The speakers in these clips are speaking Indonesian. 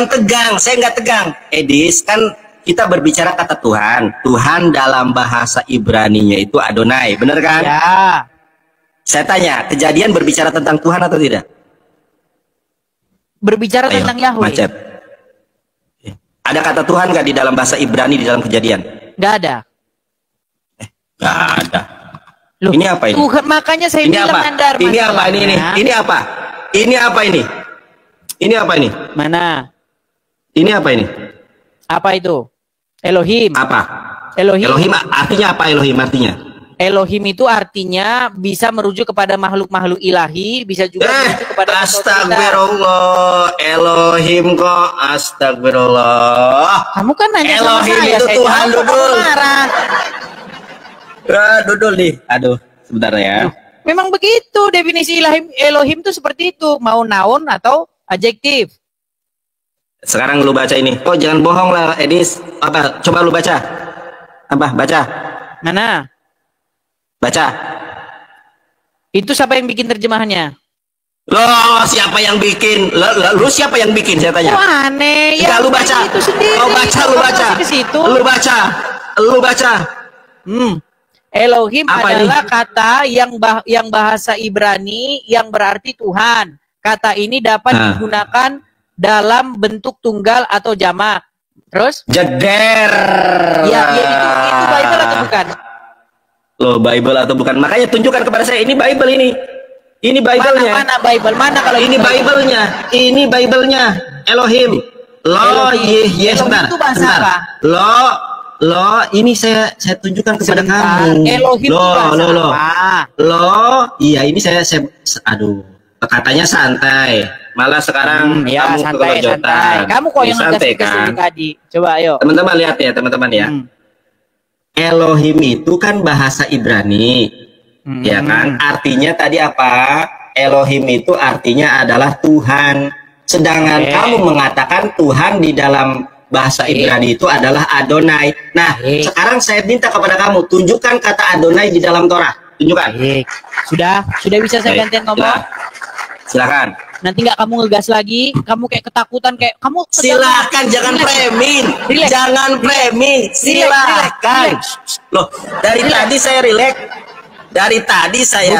Jangan tegang, saya nggak tegang. Edis, kan kita berbicara kata Tuhan. Tuhan dalam bahasa Ibraninya itu Adonai, benar kan? Ya. Saya tanya, Kejadian berbicara tentang Tuhan atau tidak? Berbicara tentang Yahweh. Macet. Ada kata Tuhan nggak di dalam bahasa Ibrani di dalam Kejadian? Nggak ada. Nggak ada. Loh, ini apa ini? Tuhan, makanya saya ini bilang apa? Nandar, Ini apa ini? Ini apa? Ini apa ini? Ini apa ini? Mana? Ini apa ini? Apa itu? Elohim. Apa? Elohim. Elohim artinya apa? Elohim artinya? Elohim itu artinya bisa merujuk kepada makhluk-makhluk ilahi, bisa juga merujuk kepada astagfirullah, Elohim kok, astagfirullah. Kamu kan nanya Elohim sama saya, itu Tuhan, Dudul. Dudul nih. Aduh, sebentar ya. Memang begitu definisi Elohim itu seperti itu, mau noun atau adjektif. Sekarang lu baca ini. Oh, jangan bohong lah, Edis. Apa? Coba lu baca. Apa? Baca. Mana? Baca. Itu siapa yang bikin terjemahannya? Loh, siapa yang bikin? Lu siapa yang bikin, saya tanya. Oh, aneh. Ya, lu baca. Itu sendiri. Oh, baca, lu baca. Lu baca. Lu baca. Elohim apa adalah ini? kata yang bahasa Ibrani yang berarti Tuhan. Kata ini dapat digunakan dalam bentuk tunggal atau jamak. Terus? Jeder. Ya itu Bible atau bukan? Loh, Bible atau bukan? Makanya tunjukkan kepada saya, ini Bible ini. Ini Bible-nya. Mana Bible? Mana kalau ini Bible-nya? Ini Bible-nya. Elohim. Lo, sebentar. Itu bahasa apa? Lo, ini saya tunjukkan kepada kamu. Elohim itu bahasa apa? Iya, ini saya aduh, katanya santai. Malah sekarang ya, kamu santai. Kamu kok yang santai kan? tadi. Coba ayo. Teman-teman lihat ya, teman-teman ya. Elohim itu kan bahasa Ibrani, ya kan? Artinya tadi apa? Elohim itu artinya adalah Tuhan. Sedangkan kamu mengatakan Tuhan di dalam bahasa Ibrani itu adalah Adonai. Nah, sekarang saya minta kepada kamu, tunjukkan kata Adonai di dalam Torah. Tunjukkan. Sudah bisa saya gantian ngomong? Silakan. Nanti nggak kamu ngegas lagi, kamu kayak ketakutan kayak kamu. Silakan, jangan framing, jangan framing, silakan. Loh, dari tadi saya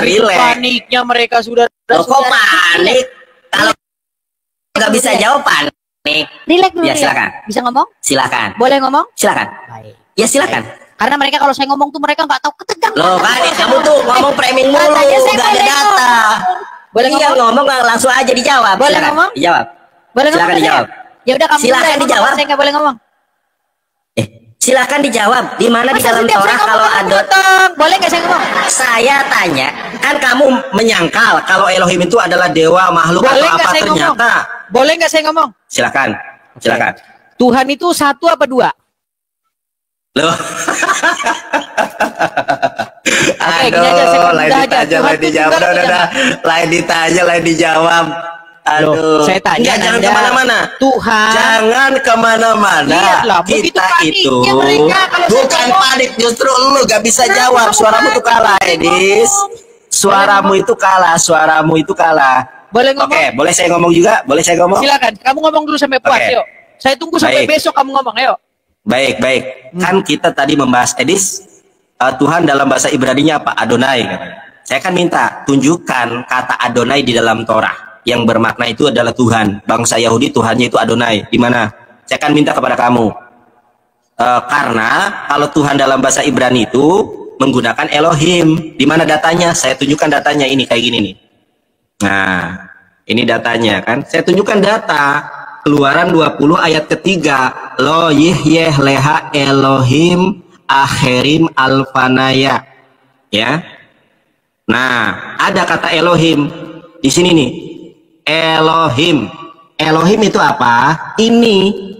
rileks, Paniknya mereka sudah. Loh, kok panik? Kalau nggak bisa jawab panik. Rileks dulu. Ya silakan. Bisa ngomong? Silakan. Boleh ngomong? Silakan. Baik. Ya silakan. Karena mereka kalau saya ngomong tuh mereka nggak tahu ketegang. Loh, kan kamu tuh ngomong framing mulu, nggak ada data. Boleh ngomong langsung aja dijawab. Boleh ngomong? Dijawab. Boleh silakan dijawab. Ya udah kamu silakan dijawab. Saya nggak boleh ngomong. Silakan dijawab. Di mana di dalam Torah kalau ada? Boleh nggak saya ngomong? Saya tanya, kan kamu menyangkal kalau Elohim itu adalah dewa makhluk atau apa ternyata? Boleh nggak saya ngomong? Silakan. Silakan. Tuhan itu satu apa dua? Loh. Aduh, lain ditanya, lain dijawab. Aduh, saya tanya, jangan kemana-mana. Tuhan, jangan kemana-mana. Kita itu bukan panik, justru lu gak bisa jawab. Suaramu itu kalah, Edis. Suaramu itu kalah. Boleh ngomong? Oke, boleh saya ngomong juga? Boleh saya ngomong? Silakan, kamu ngomong dulu sampai puas, yuk. Saya tunggu sampai besok kamu ngomong, ayo. Baik. Kan kita tadi membahas, Edis, Tuhan dalam bahasa Ibraninya apa? Adonai. Saya kan minta tunjukkan kata Adonai di dalam Torah yang bermakna itu adalah Tuhan. Bangsa Yahudi Tuhannya itu Adonai. Di mana? Saya kan minta kepada kamu. Karena kalau Tuhan dalam bahasa Ibrani itu menggunakan Elohim. Di mana datanya? Saya tunjukkan datanya, ini kayak gini nih. Nah, ini datanya kan. Saya tunjukkan data. Keluaran 20 ayat ketiga. Lo yih leha Elohim akhirim alfanaya. Ya. Nah, ada kata Elohim di sini nih. Elohim. Elohim itu apa? Ini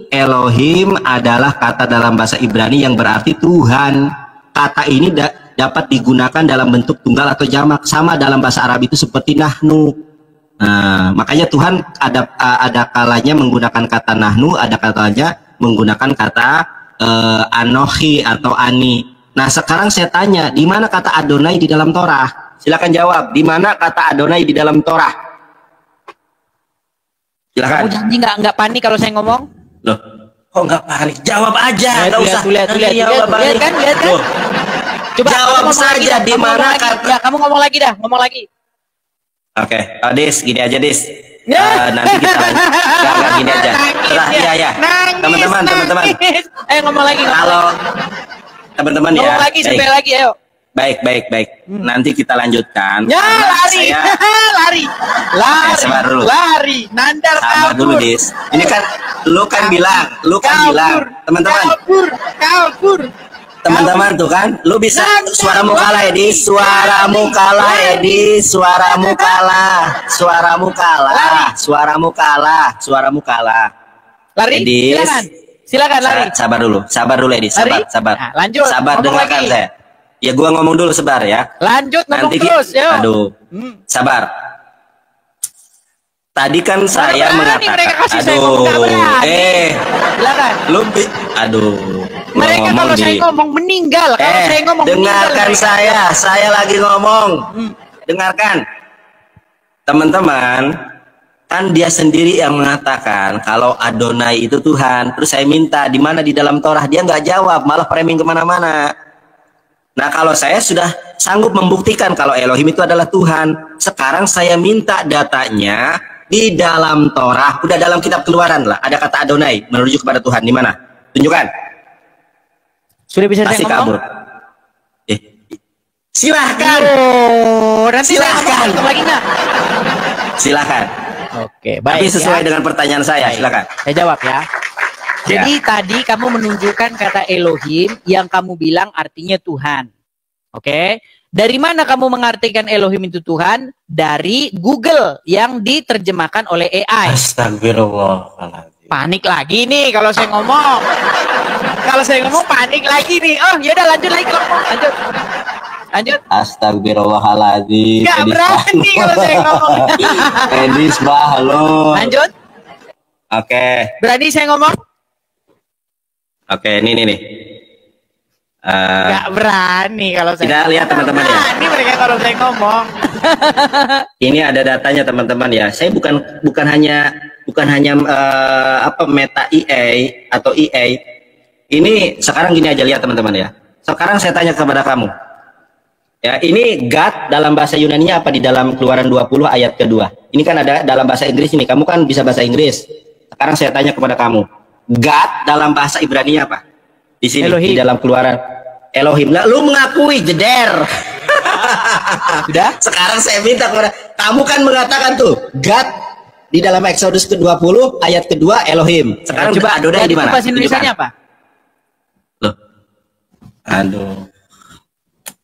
Elohim adalah kata dalam bahasa Ibrani yang berarti Tuhan. Kata ini dapat digunakan dalam bentuk tunggal atau jamak. Sama dalam bahasa Arab itu seperti nahnu. Nah, makanya Tuhan ada kalanya menggunakan kata nahnu, ada kalanya menggunakan kata anohi atau ani. Nah, sekarang saya tanya, di mana kata Adonai di dalam Torah? Silakan jawab, di mana kata Adonai di dalam Torah? Silakan. Kamu janji nggak panik kalau saya ngomong? Loh, kok nggak panik? Jawab aja, nggak usah. Lihat kan? Coba jawab saja di mana kata. Ya, kamu ngomong lagi dah, ngomong lagi. Oke, Dis, gini aja Dis. Nanti kita lanjut. Nggak gini aja. Setelah ya. Teman-teman. Ngomong lagi. Kalau teman-teman ya. Ngomong lagi, sampai lagi, ayo. Baik. Nanti kita lanjutkan. Ya, lari. Lari. Sabar dulu. Lari. Nandar sabar dulu, Dis. Ini kan lu kan bilang, teman-teman. Kabur. Teman-teman tuh kan, lu bisa suaramu kalah, Edis. Suaramu kalah. Lari. Edis. Silakan lari. Sabar dulu, Edis. Sabar. Nah, lanjut. Sabar, dengarkan saya. Ya gua ngomong dulu sebar ya. Lanjut ngomong nanti terus, yuk. Aduh. Sabar. Tadi kan saya mengatakan, silakan. Mereka kalau saya ngomong meninggal, kalau saya ngomong dengarkan meninggal, saya lagi ngomong. Dengarkan. Teman-teman, kan dia sendiri yang mengatakan kalau Adonai itu Tuhan. Terus saya minta di mana di dalam Torah, dia nggak jawab, malah framing kemana-mana. Nah, kalau saya sudah sanggup membuktikan kalau Elohim itu adalah Tuhan, sekarang saya minta datanya di dalam Torah, udah dalam kitab Keluaran lah, ada kata Adonai menuju kepada Tuhan, di mana? Tunjukkan. Sudah bisa pasti saya kabur. Silahkan. Nanti silahkan. Silahkan. Oke, baik. Tapi sesuai dengan pertanyaan saya, silahkan. Saya jawab ya. Jadi tadi kamu menunjukkan kata Elohim yang kamu bilang artinya Tuhan. Oke. Dari mana kamu mengartikan Elohim itu Tuhan? Dari Google yang diterjemahkan oleh AI. Astagfirullahaladzim. Panik lagi nih kalau saya ngomong. Kalau saya ngomong panik lagi nih. Oh, yaudah lanjut lagi ngomong. Lanjut. Astagfirullahaladzim. Gak berani kalau saya ngomong. Edis Bahlul. Lanjut. Oke. Berani saya ngomong? Oke, ini nih. Gak berani kalau saya. Kita lihat teman-teman ya. Ini mereka kalau saya ngomong. Ini ada datanya teman-teman ya. Saya bukan hanya meta EA atau EA. Ini sekarang gini aja, lihat teman-teman ya. Sekarang saya tanya kepada kamu. Ya, ini God dalam bahasa Yunani apa di dalam Keluaran 20 ayat kedua. Ini kan ada dalam bahasa Inggris ini. Kamu kan bisa bahasa Inggris. Sekarang saya tanya kepada kamu. God dalam bahasa Ibrani apa? Di sini Elohim. Di dalam Keluaran Elohim. Nah, lu mengakui jeder. Sudah? Sekarang saya minta kepada kamu kan mengatakan tuh God di dalam Exodus ke-20 ayat kedua Elohim. Sekarang coba Adonai di mana? Bahasa Indonesianya apa? Loh. Aduh.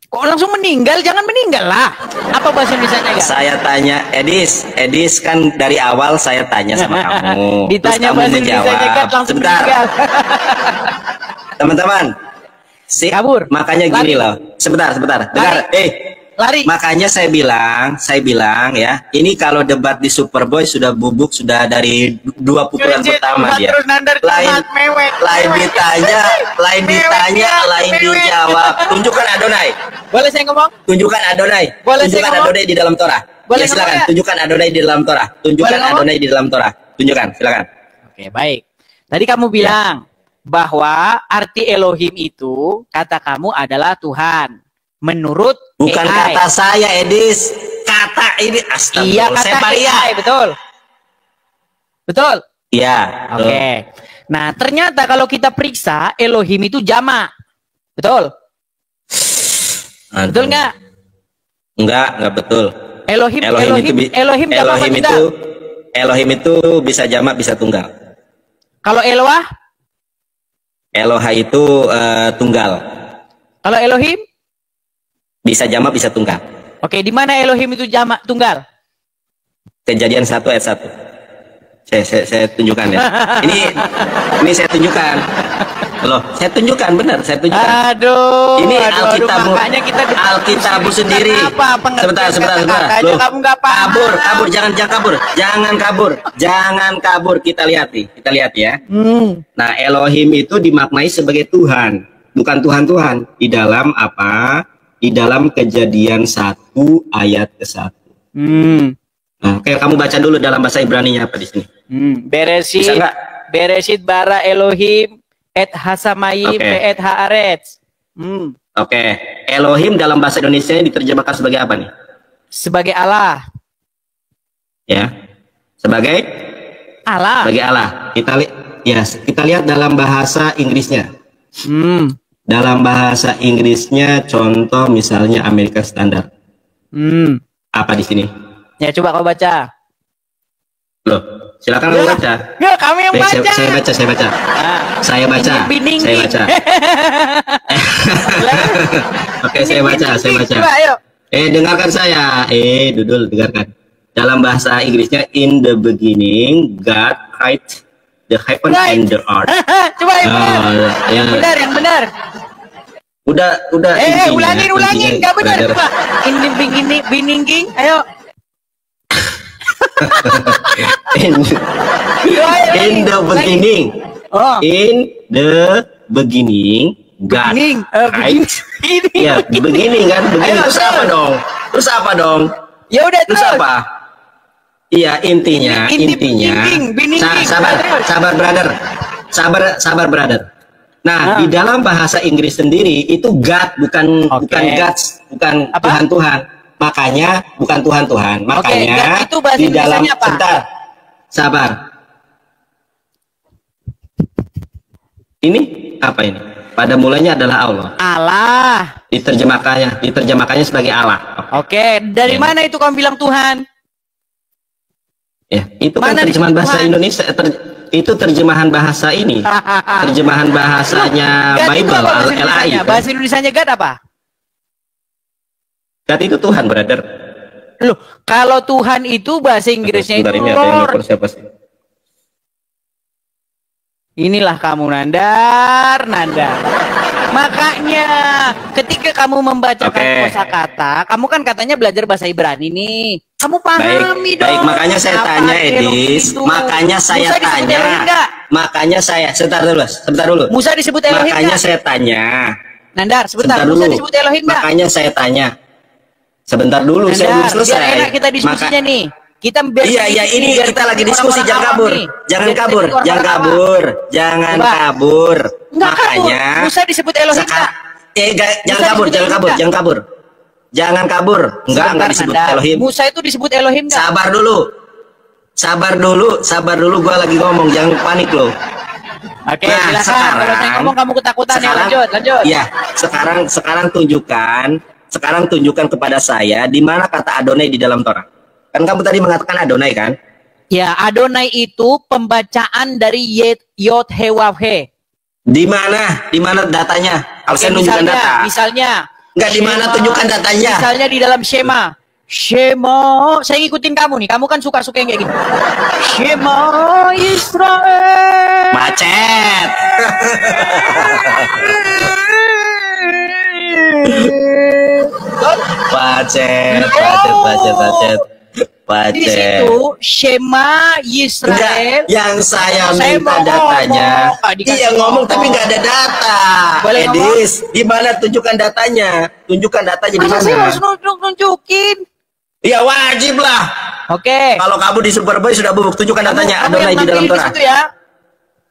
Kok langsung meninggal? Jangan meninggal lah. Apa bahasa Indonesianya ya? Saya tanya, Edis kan dari awal saya tanya sama kamu. Ditanya bahasa Indonesianya kan langsung meninggal. Teman-teman, kabur. Makanya gini loh. Sebentar. Dengar, lari. Makanya saya bilang ya, ini kalau debat di Superboy sudah bubuk sudah dari 2 pukulan pertama dia. Lain ditanya, lain dijawab. Tunjukkan Adonai. Boleh saya ngomong? Tunjukkan Adonai. Tunjukkan Adonai di dalam Torah. Boleh ya, silakan. Tunjukkan Adonai di dalam Torah. Tunjukkan Adonai di dalam Torah. Tunjukkan, silakan. Oke, baik. Tadi kamu bilang bahwa arti Elohim itu kata kamu adalah Tuhan. Menurut bukan AI. Kata saya, Edis. Kata ini astagfirullah. Iya, kata AI, betul. Iya. Oke. Nah, ternyata kalau kita periksa Elohim itu jamak. Betul? Aduh. Betul nggak? Enggak betul. Elohim itu bisa jamak, bisa tunggal. Kalau Eloah? Eloha itu tunggal. Kalau Elohim? Bisa jamak, bisa tunggal. Oke, di mana Elohim itu jamak tunggal? Kejadian 1 ayat 1. Saya tunjukkan ya. ini saya tunjukkan. Loh, saya tunjukkan benar, saya tunjukkan. Aduh. Ini Alkitabmu. Alkitabmu sendiri. Sebentar. Loh, kamu nggak paham. Kabur, jangan kabur. Kita lihat ya. Nah, Elohim itu dimaknai sebagai Tuhan, bukan Tuhan di dalam apa? Di dalam Kejadian 1 ayat ke-1. Nah, oke, kamu baca dulu dalam bahasa Ibraninya apa di sini? Beresit. Bisa nggak? Beresit bara Elohim et hasamayim et haaretz. Oke. Elohim dalam bahasa Indonesia diterjemahkan sebagai apa nih? Sebagai Allah. Ya. Sebagai Allah. Sebagai Allah. Kita lihat dalam bahasa Inggrisnya. Dalam bahasa Inggrisnya contoh misalnya Amerika Standard. Apa di sini? Ya coba kau baca. Loh, silakan kamu baca. Ya, kami yang baca. Saya baca. Saya baca. Saya baca. Oke, saya baca. Coba, ayo. Dengarkan saya. Dudul, dengarkan. Dalam bahasa Inggrisnya, in the beginning, God created the heaven and the earth. Coba yang benar, yang benar. Udah. Ulangin, nggak benar. Coba. In the beginning, ayo. in the beginning. In the beginning, God created. Ya, beginning kan? Beginning. Terus apa dong? Ya udah terus apa? Iya, intinya. Sabar brother. Nah, di dalam bahasa Inggris sendiri itu God bukan gods, bukan Tuhan. Makanya bukan Tuhan. Makanya itu bahasa di dalam apa? Sebentar. Sabar. Ini apa ini? Pada mulanya adalah Allah. Diterjemahkannya sebagai Allah. Oke, dari mana itu kamu bilang Tuhan? Ya, itu kan terjemahan bahasa Indonesia. Itu terjemahan bahasa ini. Terjemahan bahasanya Bible, LAI. Bahasa Indonesianya God apa? God itu Tuhan, brother. Loh, kalau Tuhan itu bahasa Inggrisnya itu Lord. Siapa sih? Inilah kamu Nandar. Makanya ketika kamu membacakan kosakata, kamu kan katanya belajar bahasa Ibrani nih. Kamu pahami dong. Baik, makanya saya tanya Edis. Sebentar dulu. Musa disebut Elohim. Makanya saya tanya. Nandar, sebentar. Musa disebut Elohim enggak? Makanya saya tanya. Sebentar dulu, Nandar, saya belum selesai. biar enak kita diskusinya nih. Kita ini kita lagi diskusi, jangan kabur. Makanya Musa disebut Elohim enggak? Jangan kabur. Enggak disebut Elohim. Musa itu disebut Elohim enggak? Sabar dulu, gua lagi ngomong, jangan panik loh. Oke, silakan. Kalau saya ngomong kamu ketakutan ya, lanjut. Iya, sekarang tunjukkan kepada saya di mana kata Adonai di dalam Torah. Kan kamu tadi mengatakan Adonai kan? Ya, Adonai itu pembacaan dari Yod He Wav He. Di mana datanya? Kalau saya nunjukkan data. Misalnya. Enggak, di mana tunjukkan datanya? Misalnya di dalam Shema. Saya ngikutin kamu nih. Kamu kan suka-suka yang kayak gitu. Shema Israel. Macet. Di situ Shema Yisrael. Yang saya minta datanya. Iya ngomong tapi nggak ada data. Edis, gimana tunjukkan datanya? Tunjukkan datanya di mana? Saya harus nunjukin. Iya wajib lah. Oke. Kalau kamu di Superboy sudah bubuk, tunjukkan datanya. Adonai di dalam Torah. Ya?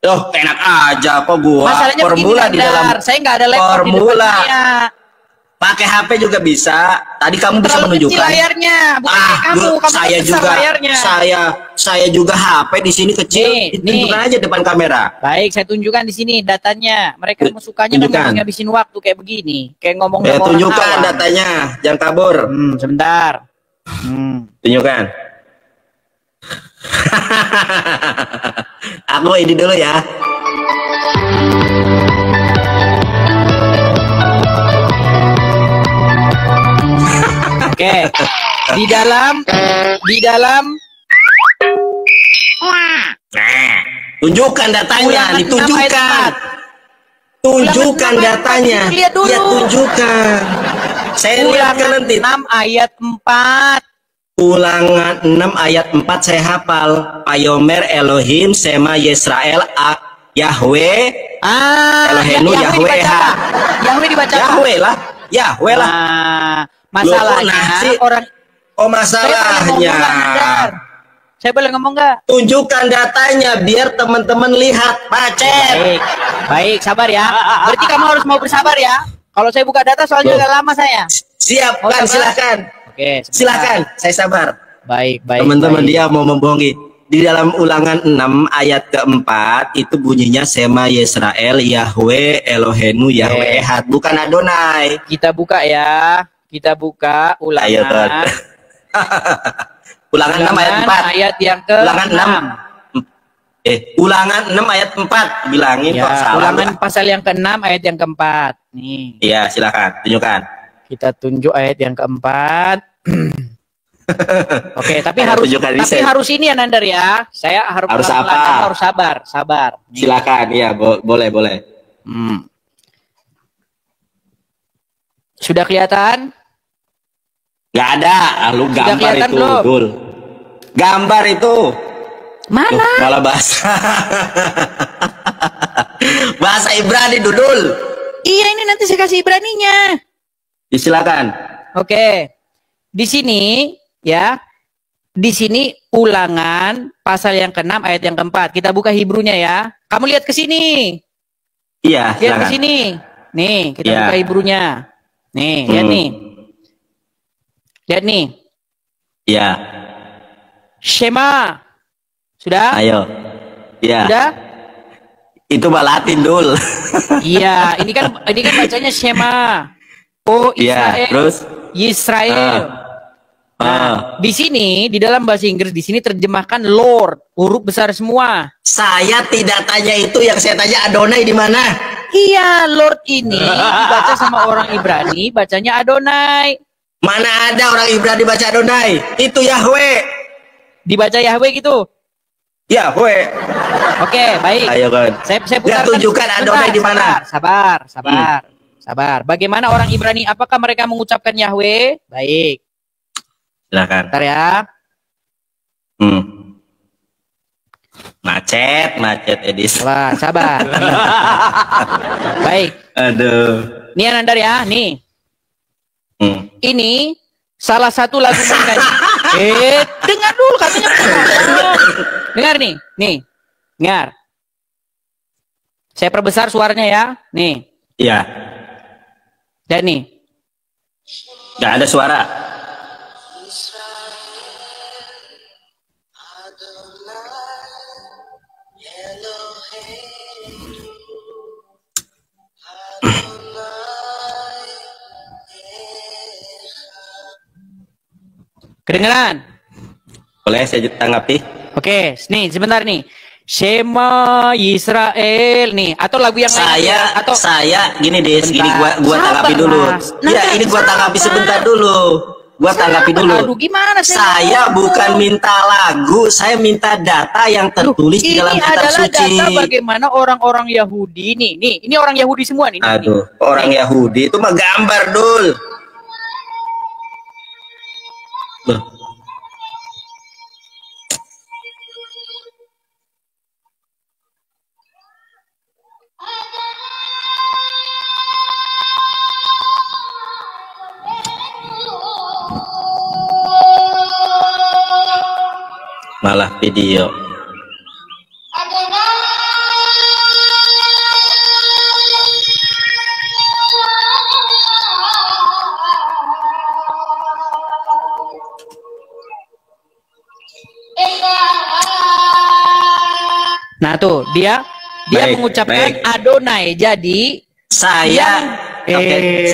Oh enak aja kok gua. Masalahnya formula begini, di dalam. Saya nggak ada laptop di depan saya. Pakai HP juga bisa. Tadi kamu bisa menunjukkan. Layarnya, bukan kamu saya juga. Layarnya. Saya juga HP di sini kecil. Tunjukkan aja depan kamera. Baik, saya tunjukkan di sini datanya. Mereka sukanya ngabisin waktu kayak begini, kayak ngomong. Tunjukkan datanya, jangan kabur. Sebentar. Tunjukkan. Aku ini dulu ya. Oke. Di dalam tunjukkan datanya, ditunjukkan. Tunjukkan datanya. Ya tunjukkan. Saya lihatkan nanti. 6 ayat 4. Ulangan 6 ayat 4 saya hafal. Payomer Elohim Sema Yisrael Yahweh. Elohenu Yahweh. Yahweh dibaca. Yahweh lah. Masalahnya masalahnya. Saya boleh ngomong nggak? Tunjukkan datanya biar teman-teman lihat, Macet. Baik, baik, sabar ya. Berarti kamu harus mau bersabar ya. Kalau saya buka data soalnya agak lama saya. Siap, Mau kan, sabar? silakan. Oke, Silakan, saya sabar. Baik, baik. Teman-teman baik. dia mau membohongi. Di dalam Ulangan 6 ayat keempat itu bunyinya Sema Yisrael Yahweh Elohenu Yahweh Ehad, bukan Adonai. Kita buka ya. Kita buka Ayo, Ton. Ulangan. Ulangan 6 ayat 4. Ayat yang ke Ulangan 6. Ulangan 6 ayat 4. Bilangin Ya, kok salah. Ulangan pasal yang ke-6 ayat yang ke-4. Nih. Iya, silakan tunjukkan. Kita tunjuk ayat yang ke-4. Oke, tapi Ayo, harus tunjukkan ini, tapi Sen. harus ini ya Nandar ya. Saya harus Harus pelan-pelan, apa? harus sabar, sabar. Nih. Silakan, iya, boleh, boleh. Sudah kelihatan? Nggak ada, lu Sudah gambar kelihatan itu, belum? Dul. Gambar itu. Mana? Loh, malah bahasa. Bahasa Ibrani, Dudul. Iya, ini nanti saya kasih Ibraninya. Silakan. Oke. Di sini ya. Di sini Ulangan pasal yang ke-6 ayat yang ke-4. Kita buka Hebrunya ya. Kamu lihat ke sini. Iya, Lihat ke silakan. sini. Nih, kita Iya. buka Hebrunya. Nih, lihat nih. Lihat nih. Iya. Shema. Sudah? Ayo. Iya. Sudah? Itu mah Latin, Dul. Iya, ini kan bacanya Shema. Oh, Iya, Israel. terus Israel. Nah, di sini di dalam bahasa Inggris di sini terjemahkan Lord, huruf besar semua. saya tidak tanya itu, yang saya tanya Adonai di mana? Iya, Lord ini dibaca sama orang Ibrani, bacanya Adonai. Mana ada orang Ibrani baca Adonai? Itu Yahweh. Dibaca Yahweh gitu. Yahweh. Oke, baik. Ayo kan. Saya Nggak putarkan. tunjukkan Adonai di mana? Sabar, sabar, sabar. Bagaimana orang Ibrani? Apakah mereka mengucapkan Yahweh? Baik. Silakan. Bentar ya. Macet Edis. Sabar, sabar. Nih. Baik. Aduh. Nih Anandar ya, nih. Ini salah satu lagu mereka. Dengar dulu katanya. Dengar nih. Dengar. Saya perbesar suaranya ya. Nih. Iya. Dan nih. Nggak ada suara. Kedengeran? Boleh saya tanggapi? Oke, nih sebentar nih. Shema Yisrael nih, atau lagu yang lain Saya atau gini Des, gini Bentar. gua tanggapi Sabar, dulu. Mas. Iya, Nah, ini gua tanggapi sabar. sebentar dulu. Gua tanggapi dulu. Aduh, gimana Saya bukan minta lagu, saya minta data yang tertulis di dalam ini kitab adalah suci. data bagaimana orang-orang Yahudi nih. Ini orang Yahudi semua nih. Aduh, orang Yahudi itu mah gambar, Dul. Loh. Malah video. Nah tuh dia Baik, mengucapkan baik. Adonai. Jadi Saya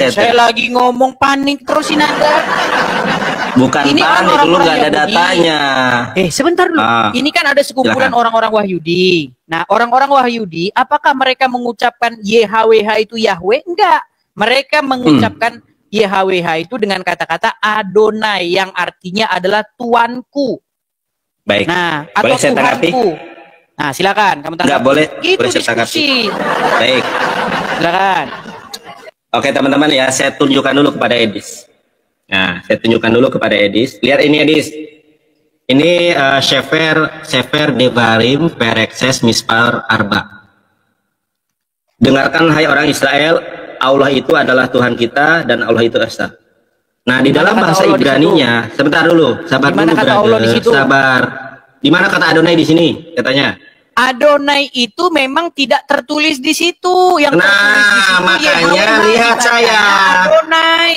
saya lagi ngomong panik terus ini Anda. bukan Ini kan panik, lu orang-orang nggak ada Yahudi. datanya. Sebentar dulu. Ini kan ada sekumpulan Silakan. orang-orang Wahyudi. Nah, orang-orang Wahyudi, apakah mereka mengucapkan YHWH itu Yahweh? Enggak. Mereka mengucapkan YHWH itu dengan kata-kata Adonai yang artinya adalah Tuanku. Baik. Nah, atau Boleh saya tanggapi? Tuhanku. Nah, silakan kamu tanggapi. Nggak boleh. Itu Boleh saya tanggapi. diskusi. Baik. Silakan. Oke teman-teman ya, saya tunjukkan dulu kepada Edis. Nah, saya tunjukkan dulu kepada Edis. Lihat ini Edis. Ini Sefer Devarim Perexes Mispar Arba. Dengarkan hai orang Israel, Allah itu adalah Tuhan kita dan Allah itu Esa. Nah, di dalam kata bahasa Allah di Ibraninya, sebentar dulu, sabar Gimana dulu kata Allah di brother, situ? sabar. Di mana kata Adonai di sini katanya? Adonai itu memang tidak tertulis di situ. Yang tertulis di situ makanya lihat saya. Adonai.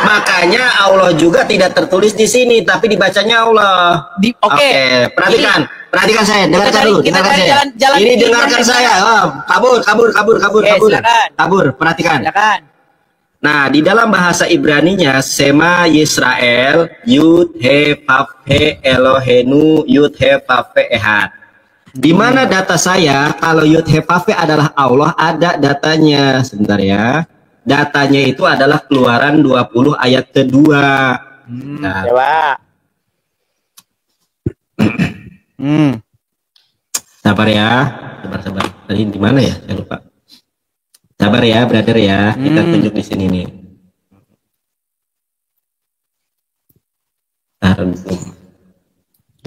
Makanya Allah juga tidak tertulis di sini, tapi dibacanya Allah. Oke, perhatikan. Perhatikan saya, dengarkan dulu, dengarkan saya. Ini dengarkan saya. Oh, kabur, perhatikan. Silakan. Nah, di dalam bahasa Ibraninya Sema Yisrael Yud He Vav He Elohenu Yud He Vav He Ehad. Di mana data saya kalau Yud He Vav He adalah Allah, ada datanya. Sebentar ya. Datanya itu adalah Keluaran 20 ayat kedua. Coba. Sabar ya. Sabar. Tadi di mana ya? Saya lupa. Sabar ya, brother ya. Kita tunjuk di sini nih.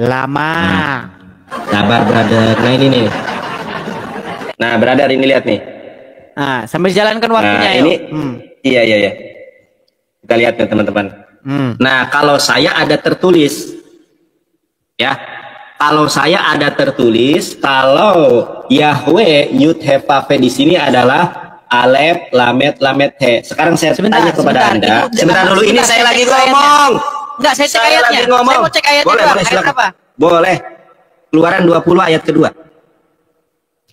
Lama. Sabar, brother. Nah, ini nih. Nah, brother, ini lihat nih. Nah, sambil jalankan waktunya. Nah, ini. Iya. Kita lihat nih, teman-teman. Nah, kalau saya ada tertulis. Ya. Kalau saya ada tertulis, kalau Yahweh Yud He Vav He di sini adalah Alef, Lamet, He. Sekarang saya tanya kepada Anda. Sebentar dulu, ini saya lagi ngomong. Enggak, saya cek ayatnya. Saya mau cek ayatnya. Boleh, silakan. Apa? Boleh. Keluaran 20 ayat kedua.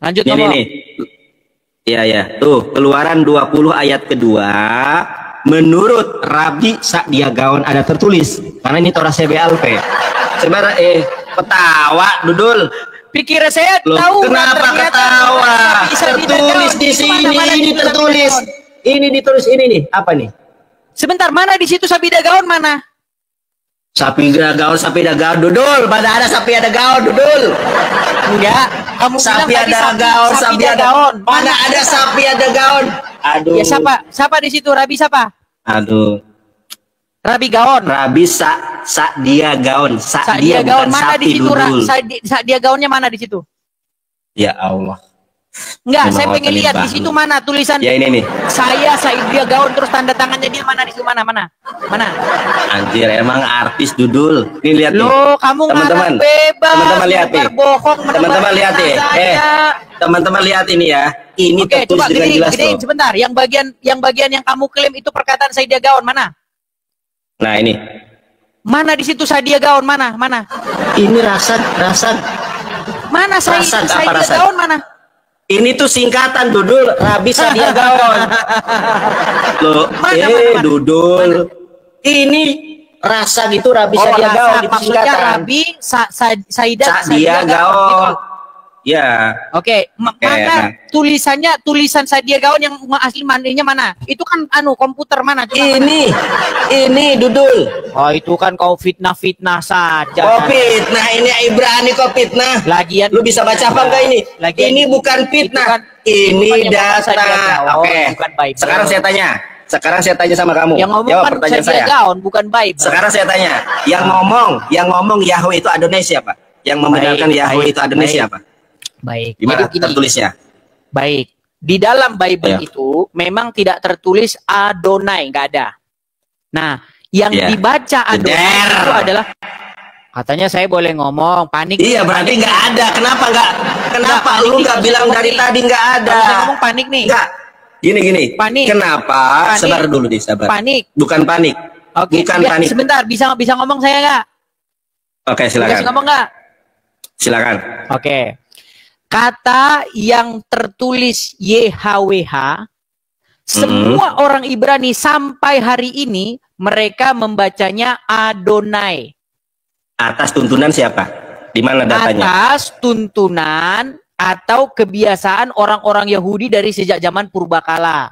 Lanjut ngomong. Ini. Iya. Tuh, Keluaran 20 ayat kedua. Menurut Rabi Sa'dia Gaon ada tertulis. Karena ini Torah CBLP. Sebentar, ketawa, Dudul. Pikir saya loh, tahu. Kenapa ketawa? Tertulis di sini, ini tertulis. Ini ditulis ini nih. Apa nih? Sebentar, mana di situ Sabida Gaon mana? Sabida Gaon, Dudul. Mana ada Sabida Gaon, Dudul? Enggak. Kamu Sabida Gaon. Mana ada Sabida Gaon? Aduh. Ya siapa di situ? Rabi siapa? Aduh. Rabi Gaon. Rabi Sa'dia Gaon. Sa'dia Gaon mana di situ? Sa'dia Gaonnya mana di situ? Ya Allah. Enggak, saya pengen lihat di situ mana tulisan. Ya ini nih. Saya Sa'dia Gaon terus tanda tangannya dia mana di situ mana? Anjir, emang artis, Dudul. Ini lihat nih. Loh, kamu teman-teman bebas. Teman-teman lihat nih. Teman-teman lihat nih. Teman-teman lihat ini ya. Ini tertulis dengan jelas loh. Sebentar, yang bagian yang kamu klaim itu perkataan Sa'dia Gaon mana? Nah, ini. Mana di situ Sa'dia Gaon mana? Ini rasan. Mana Sa'dia Gaon mana? Ini tuh singkatan, Dudul. Rabi Sa'dia Gaon. Loh, mana? Dudul. Mana? Ini rasan itu Rabi Sa'dia Gaon itu singkatan. Rabi Sa'dia Gaon. Ya. Oke, mana tulisan Sa'dia Gaon yang asli mandinya mana? Itu kan komputer mana? Ini Dudul. Oh, itu kan kau fitnah saja. Kau fitnah, ini Ibrani kau fitnah. Lagian lu bisa baca apa enggak ini? Ini bukan fitnah. Ini data. Oke. Sekarang saya tanya sama kamu. Yang ngomong jawab kan pertanyaan Sa'dia saya. Gaon, bukan Bible. Sekarang saya tanya, yang ngomong Yahweh itu Adonai siapa? Yang membenarkan Yahweh itu Adonai siapa? Baik. Gimana tertulisnya? Baik. Di dalam Bible itu memang tidak tertulis Adonai, nggak ada. Nah, yang dibaca Adonai itu adalah, katanya saya boleh ngomong, panik. Iya, berarti nggak ada. Kenapa lu nggak bilang dari tadi nggak ada? Kalau saya ngomong panik nih. Nggak. Gini. Panik. Kenapa? Panik. Sabar dulu nih, sabar. Panik. Bukan panik. Oke. Bukan panik. Sebentar, bisa ngomong saya nggak? Oke, silakan. Bisa ngomong nggak? Silakan. Oke. Kata yang tertulis YHWH, semua orang Ibrani sampai hari ini mereka membacanya Adonai. Atas tuntunan siapa? Di mana datanya? Atas tuntunan atau kebiasaan orang-orang Yahudi dari sejak zaman purbakala.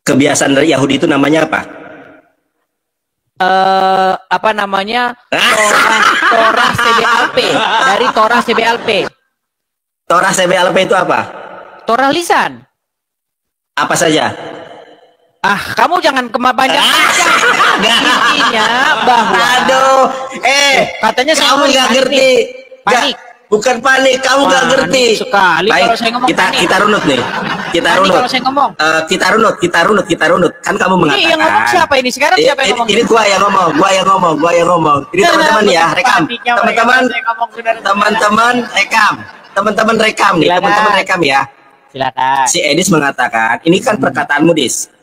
Kebiasaan dari Yahudi itu namanya apa? Apa namanya? Torah CBLP. Dari Torah CBLP. Torah CBLP itu apa? Torah lisan. Apa saja? Kamu jangan panjang-panjang. Intinya bahwa aduh, katanya kamu nggak ngerti. Panik. Bukan panik, kamu nggak ngerti. Sekali Baik, kalau saya ngomong kita runut nih. Kita panik runut. kalau saya ngomong. Kita runut. Kan kamu mengatakan. Ini yang ngomong siapa ini? Sekarang siapa yang ngomong? Ini gua yang ngomong. Ini teman-teman ya, rekam. Teman-teman rekam nih, teman-teman rekam ya. Silakan. Si Edis mengatakan, ini kan perkataanmu, Dis.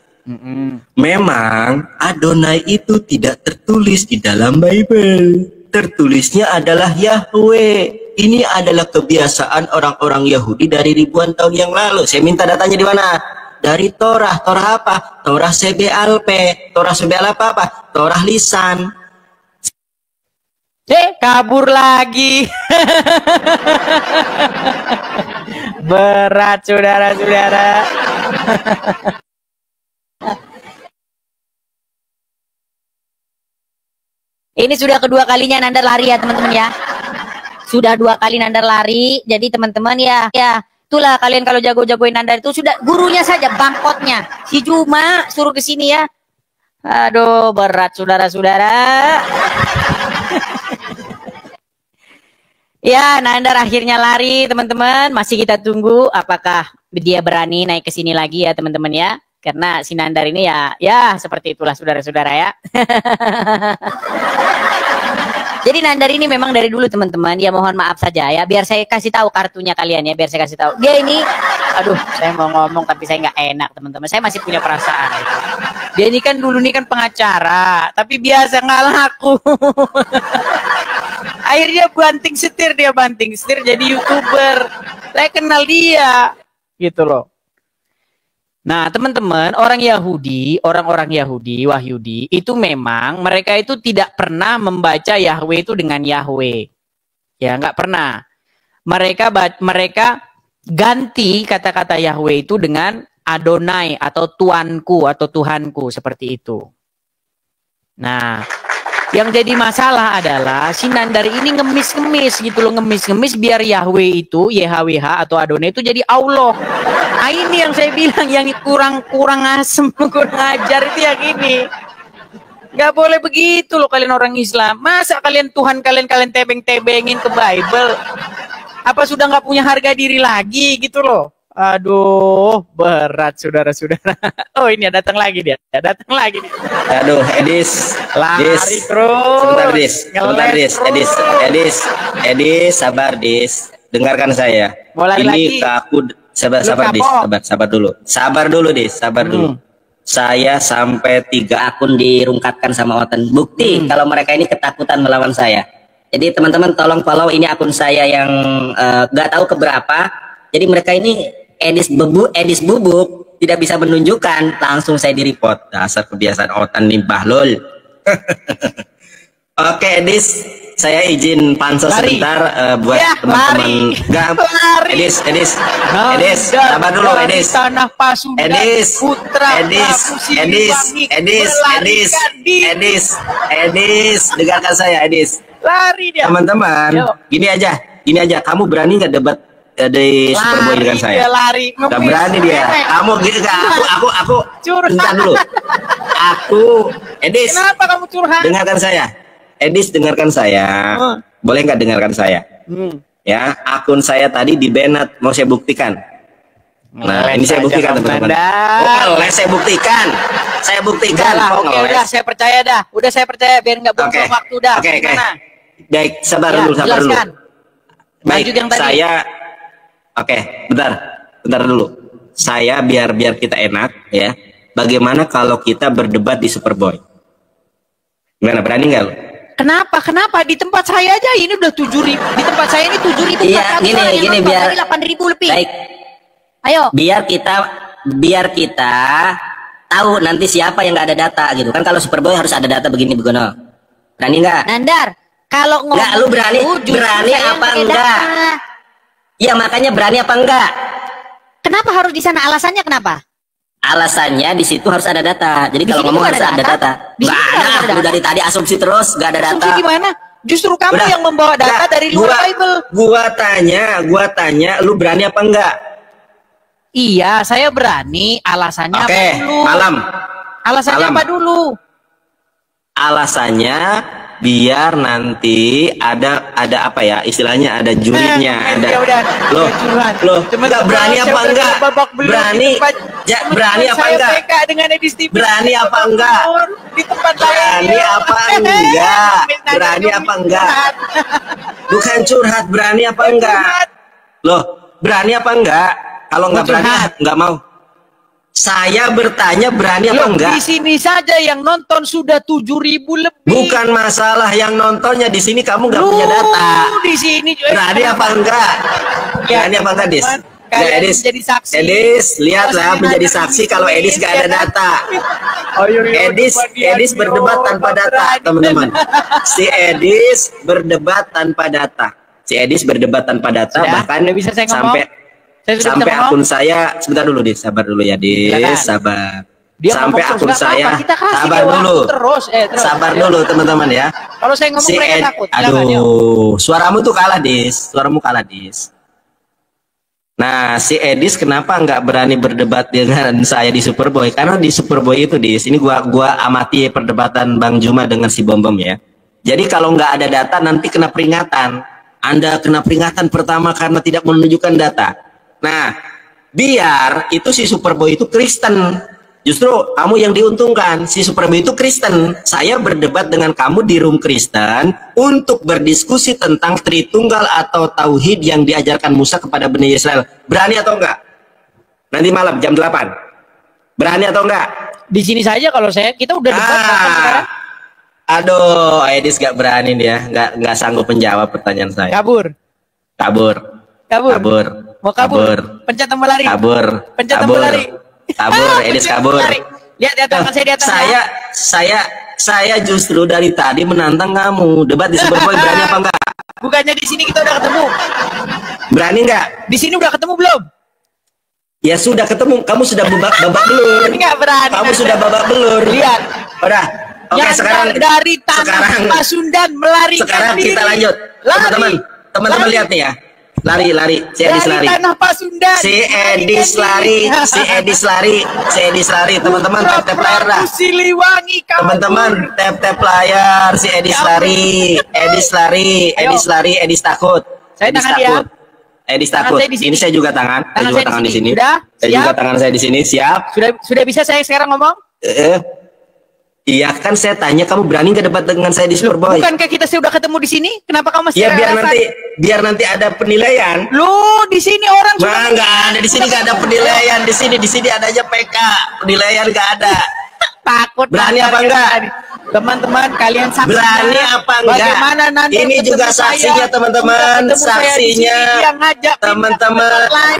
Memang Adonai itu tidak tertulis di dalam Bible. Tertulisnya adalah Yahweh. Ini adalah kebiasaan orang-orang Yahudi dari ribuan tahun yang lalu. Saya minta datanya di mana? Dari Torah. Torah apa? Torah Sebealpe. Torah Sebealpe apa? Torah lisan. Kabur lagi. Berat, saudara-saudara. Ini sudah kedua kalinya Nandar lari ya teman-teman ya. Sudah 2 kali Nandar lari. Jadi teman-teman ya itulah kalian kalau jago-jagoin Nandar itu sudah gurunya saja bangkotnya. Si Juma suruh ke sini ya. Aduh berat saudara-saudara. Ya Nandar akhirnya lari teman-teman. Masih kita tunggu apakah dia berani naik ke sini lagi ya teman-teman ya. Karena si Nandar ini ya seperti itulah saudara-saudara ya. Jadi Nandar ini memang dari dulu teman-teman, ya mohon maaf saja ya, biar saya kasih tahu kartunya kalian ya, biar saya kasih tahu. Dia ini, aduh, saya mau ngomong tapi saya nggak enak teman-teman, saya masih punya perasaan. Dia ini kan dulu nih kan pengacara, tapi biasa nggak laku. Akhirnya banting setir jadi YouTuber. Saya kenal dia, gitu loh. Nah, teman-teman, orang-orang Yahudi, Wahyudi, itu memang mereka itu tidak pernah membaca Yahweh itu dengan Yahweh. Ya, nggak pernah. Mereka ganti kata-kata Yahweh itu dengan Adonai atau Tuanku atau Tuhanku seperti itu. Nah, yang jadi masalah adalah si Nandar ini ngemis-ngemis gitu loh, ngemis-ngemis biar Yahweh itu, YHWH atau Adonai itu jadi Allah. Nah ini yang saya bilang yang kurang asem, kurang ajar itu yang ini. Gak boleh begitu loh kalian orang Islam. Masa kalian Tuhan kalian tebeng-tebengin ke Bible? Apa sudah nggak punya harga diri lagi gitu loh? Aduh, berat saudara-saudara. Oh ini datang lagi dia. Aduh, Edis. Lari terus. Edis. Sabar, Dis. Dengarkan saya. Mulai ini lagi. Aku sabar dulu, Dis. Saya sampai 3 akun dirungkatkan sama Oten. Bukti kalau mereka ini ketakutan melawan saya. Jadi teman-teman tolong follow ini akun saya yang nggak tahu keberapa. Jadi mereka ini Edis bubuk tidak bisa menunjukkan, langsung saya di-report. Dasar kebiasaan Otan nih bahlul. Oke, Edis, saya izin pansos sebentar buat teman-teman. Edis, sabar dulu, Edis. Tanah Pasundan, Edis, dengarkan saya, Edis. Lari dia. Teman-teman, gini aja, kamu berani nggak debat dari Superboy dengan saya? Nggak berani dia. Kamu gitu nggak? Aku. Bentar dulu. Edis. Kenapa kamu curhat? Dengarkan saya. Edis, dengarkan saya. Boleh nggak dengarkan saya? Ya, akun saya tadi di-banned. Mau saya buktikan. Nah, ini saya buktikan teman-teman. Saya buktikan. Udah saya percaya dah. Biar nggak buang waktu dah. Oke. Baik, sabar dulu. Baik, saya. Oke, bentar dulu. Saya biar kita enak ya. Bagaimana kalau kita berdebat di Superboy? Gimana, berani nggak lo? Kenapa? Di tempat saya aja ini udah 7.000. Di tempat saya ini 7.000. Iya, gini biar 8.000 lebih. Baik. Ayo. Biar kita tahu nanti siapa yang nggak ada data gitu. Kan kalau Superboy harus ada data begini begono. Berani nggak? Nandar, kalau ngomong nggak, lu berani apa enggak? Iya, makanya berani apa enggak? Kenapa harus di sana? Alasannya kenapa? Alasannya di situ harus ada data. Jadi kalau ngomong harus ada data. Nggak ada. Lu dari tadi asumsi terus, nggak ada data. Asumsi gimana? Justru kamu yang membawa data dari luar Bible. Gua tanya, lu berani apa enggak? Iya, saya berani. Alasannya apa dulu? Malam. Alasannya apa dulu? Alasannya biar nanti ada apa ya istilahnya, ada jurinya, ada loh nggak berani apa enggak, berani ya, berani apa enggak, berani apa enggak, berani apa enggak, berani apa enggak, bukan curhat, berani apa enggak, loh berani apa enggak, kalau nggak berani nggak mau. Saya bertanya berani apa enggak? Di sini saja yang nonton sudah 7.000 lebih. Bukan masalah yang nontonnya, di sini kamu nggak punya data. Di sini juga berani apa enggak? Berani apa enggak, Dis? Ya, Edis, jadi saksi. Edis, lihatlah menjadi saksi kalau Edis gak ada data. Edis berdebat tanpa data, teman-teman. Si Edis berdebat tanpa data. Si Edis berdebat tanpa data, bahkan bisa saya sampai akun saya, sebentar dulu, Dis, sabar dulu ya, Dis, sabar. Sampai akun saya, sabar dulu, sabar dulu teman-teman ya. Kalau saya ngomong mereka takut. Aduh, suaramu tuh kalah, Dis, suaramu kalah, Dis. Nah, si Edis kenapa nggak berani berdebat dengan saya di Superboy? Karena di Superboy itu, Dis, ini gua amati perdebatan Bang Juma dengan si Bom Bom ya. Jadi kalau nggak ada data nanti kena peringatan. Anda kena peringatan pertama karena tidak menunjukkan data. Nah, biar itu si Superboy itu Kristen, justru kamu yang diuntungkan. Si Superboy itu Kristen, saya berdebat dengan kamu di room Kristen untuk berdiskusi tentang Tritunggal atau Tauhid yang diajarkan Musa kepada Bani Israel. Berani atau enggak? Nanti malam jam 8. Berani atau enggak? Di sini saja kalau kita udah debat sekarang. Aduh, Edis gak berani dia, nggak sanggup menjawab pertanyaan saya. Kabur. Mau kabur. Pencet tombol lari. Pencet tombol lari. Edis kabur. Lihat tangan saya di atas. Saya justru dari tadi menantang kamu debat di Superboy. Berani apa enggak? Bukannya di sini kita udah ketemu. Berani enggak? Di sini udah ketemu belum? Ya sudah ketemu. Kamu sudah babak belur. Enggak berani. Kamu sudah babak belur. Lihat. Udah. Oke, sekarang dari tanah Pasundan melarikan sekarang diri. Kita lanjut. Teman-teman lihat nih ya. Lari, si Edis lari. Tanah Pasundan. Si Edis lari. Teman-teman tap layar dah. Teman-teman tap layar. Si Edis lari. Edis takut. Saya Edis tangan takut. Edis takut. Ini saya juga tangan. Saya juga tangan di sini. Saya juga tangan saya di sini. Siap. Sudah bisa saya sekarang ngomong? Iya kan saya tanya kamu berani nggak debat dengan saya di Superboy? Bukankah kita sudah ketemu di sini? Kenapa kamu masih? Ya biar nanti ada penilaian. Lu di sini orang sudah nggak ada, di sini nggak ada penilaian. Di sini ada aja PK, penilaian nggak ada. Takut. Berani apa enggak? Teman-teman kalian saksikan. Berani apa enggak? Bagaimana nanti ini juga saksinya teman-teman, saksinya teman-teman.